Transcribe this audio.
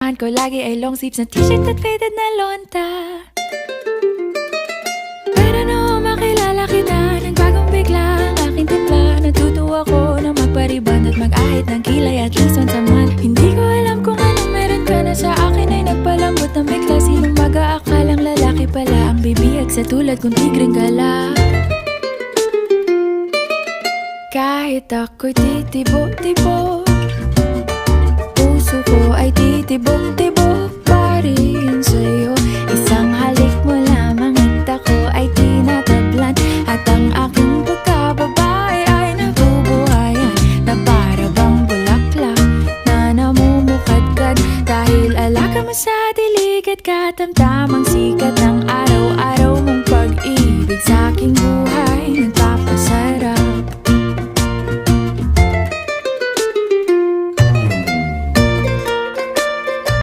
Ko lagi ay long sleeves na t-shirt at faded na lonta. Pero noong makilala kita, nagbagong bigla ang aking timpla. Natutuwa ko na magpariban at mag-ahit ng kilay at least once a month. Hindi ko alam kung anong meron ka na sa akin ay nagpalambot ng bigla. Sinong mag-aakalang lalaki pala ang bibihag sa tulad kong tigreng gala. Kahit ako'y titibo-tibo, puso ko ay titibok-tibok pa rin sa'yo. Isang halik mo lamang at ako ay tinatablan, at ang aking pagkababae ay nabubuhayan na para bang bulaklak na namumukadkad. Dahil alaga mo sa dilig at katamtamang sikat ng araw-araw mong pag-ibig sa aking buhay.